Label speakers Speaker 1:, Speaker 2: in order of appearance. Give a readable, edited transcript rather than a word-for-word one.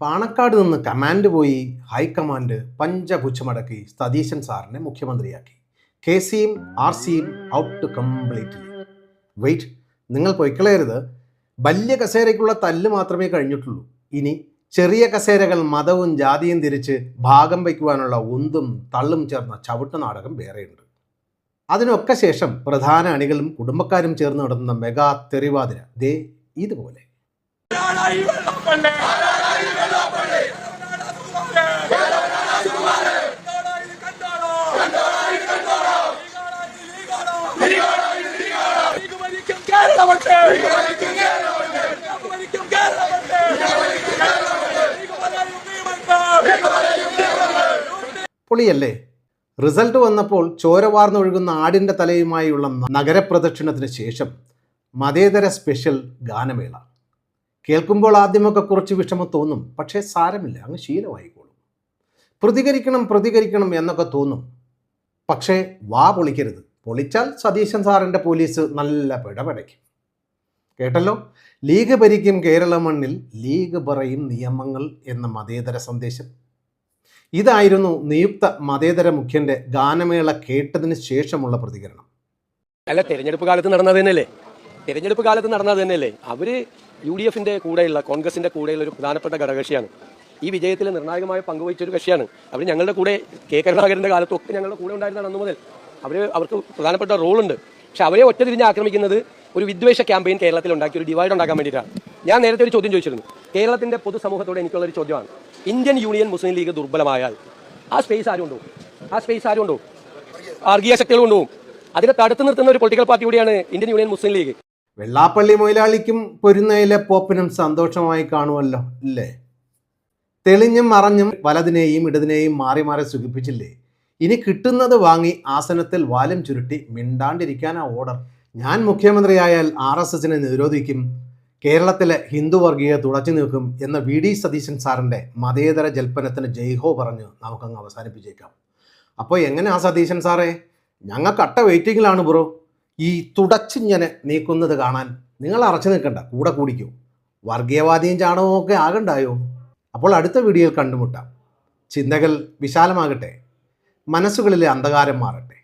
Speaker 1: പാണക്കാട് നിന്ന് കമാൻഡ് പോയി ഹൈക്കമാൻഡ് പഞ്ചപുച്ഛമടക്കി സതീശൻ സാറിനെ മുഖ്യമന്ത്രിയാക്കി. കെ സിയും ആർ സിയും ഔട്ട് കംപ്ലീറ്റ്ലി. വെയിറ്റ്, നിങ്ങൾ പൊയ്ക്കളയരുത്. വലിയ കസേരയ്ക്കുള്ള തല്ല് മാത്രമേ കഴിഞ്ഞിട്ടുള്ളൂ. ഇനി ചെറിയ കസേരകൾ മതവും ജാതിയും തിരിച്ച് ഭാഗം വയ്ക്കുവാനുള്ള ഉന്തും തള്ളും ചേർന്ന ചവിട്ട് നാടകം വേറെയുണ്ട്. അതിനൊക്കെ ശേഷം പ്രധാന അണികളും കുടുംബക്കാരും ചേർന്ന് നടത്തുന്ന മെഗാ തെറിവാതിര ദേ ഇതുപോലെ. പൊളിയല്ലേ? റിസൾട്ട് വന്നപ്പോൾ ചോര വാർന്നൊഴുകുന്ന ആടിൻ്റെ തലയുമായുള്ള നഗരപ്രദക്ഷിണത്തിന് ശേഷം മതേതര സ്പെഷ്യൽ ഗാനമേള. കേൾക്കുമ്പോൾ ആദ്യമൊക്കെ കുറച്ച് വിഷമം തോന്നും, പക്ഷേ സാരമില്ല, അങ്ങ് ശീലമായിക്കോളും. പ്രതികരിക്കണം എന്നൊക്കെ തോന്നും, പക്ഷേ വാ പൊളിക്കരുത്. പൊളിച്ചാൽ സതീശൻ സാറിൻ്റെ പോലീസ് നല്ല പിടപെടയ്ക്കും. കേട്ടല്ലോ, ലീഗ് ഭരിക്കും കേരള മണ്ണിൽ, ലീഗ് പറയും നിയമങ്ങൾ എന്ന മതേതര സന്ദേശം. ഇതായിരുന്നു നിയുക്ത മതേതര മുഖ്യന്റെ ഗാനമേള കേട്ടതിന് ശേഷമുള്ള പ്രതികരണം.
Speaker 2: അല്ല, തെരഞ്ഞെടുപ്പ് കാലത്ത് നടന്നത് തന്നെയല്ലേ. അവര് UDFന്റെ കൂടെയുള്ള കോൺഗ്രസിന്റെ കൂടെയുള്ള ഒരു പ്രധാനപ്പെട്ട ഘടകകക്ഷിയാണ്. ഈ വിജയത്തിൽ നിർണായകമായ പങ്കുവഹിച്ചൊരു കക്ഷിയാണ്. അവർ ഞങ്ങളുടെ കൂടെ കെ കരുണാകരന്റെ കാലത്തൊക്കെ ഞങ്ങളുടെ കൂടെ ഉണ്ടായിരുന്നതാണ് അന്നു മുതൽ. അവർക്ക് പ്രധാനപ്പെട്ട റോളുണ്ട്. പക്ഷെ അവരെ ഒറ്റ തിരിഞ്ഞ് ആക്രമിക്കുന്നത് ഒരു വിദ്വേഷ ക്യാമ്പയിൻ കേരളത്തിൽ ഉണ്ടാക്കി ഒരു ഡിവൈഡ് ഉണ്ടാക്കാൻ വേണ്ടിയിട്ടാണ്. ഞാൻ നേരത്തെ ഒരു ചോദ്യം ചോദിച്ചിരുന്നു. കേരളത്തിന്റെ പൊതുസമൂഹത്തോട് എനിക്കുള്ളൊരു ചോദ്യമാണ്, ഇന്ത്യൻ യൂണിയൻ മുസ്ലിം ലീഗ് ദുർബലമായാൽ ആ സ്പേസ് ആരും കൊണ്ടുപോകും? വർഗീയ ശക്തികൾ കൊണ്ടുപോകും. അതിനെ തടുത്തു നിർത്തുന്ന ഒരു പൊളിറ്റിക്കൽ പാർട്ടി കൂടിയാണ് ഇന്ത്യൻ യൂണിയൻ മുസ്ലിം ലീഗ്.
Speaker 1: വെള്ളാപ്പള്ളി മൊയിലാളിക്കും പൊരുന്നയിലെ പോപ്പിനും സന്തോഷമായി കാണുമല്ലോ അല്ലേ? തെളിഞ്ഞും മറഞ്ഞും വലതിനെയും ഇടതിനെയും മാറി മാറി സുഖിപ്പിച്ചില്ലേ? ഇനി കിട്ടുന്നത് വാങ്ങി ആസനത്തിൽ വാലും ചുരുട്ടി മിണ്ടാണ്ടിരിക്കാനാ ഓർഡർ. ഞാൻ മുഖ്യമന്ത്രിയായാൽ RSSനെ നിരോധിക്കും, കേരളത്തിലെ ഹിന്ദു വർഗീയ തുടച്ചു നിൽക്കും എന്ന VD സതീശൻ സാറിൻ്റെ മതേതര ജൽപ്പനത്തിന് ജയ്ഹോ പറഞ്ഞ് നമുക്കങ്ങ് അവസാനിപ്പിച്ചേക്കാം. അപ്പോൾ എങ്ങനെയാ സതീശൻ സാറേ? ഞങ്ങൾ കട്ട വെയിറ്റിങ്ങിലാണ് ബ്രോ. ഈ തുടച്ചിങ്ങനെ നീക്കുന്നത് കാണാൻ നിങ്ങൾ അറച്ചു നിൽക്കണ്ട, കൂടെ കൂടിക്കോ. വർഗീയവാദിയും ചാണകവും ഒക്കെ ആകണ്ടായോ? അപ്പോൾ അടുത്ത വീഡിയോയിൽ കണ്ടുമുട്ടാം. ചിന്തകൾ വിശാലമാകട്ടെ, മനസ്സുകളിലെ അന്ധകാരം മാറട്ടെ.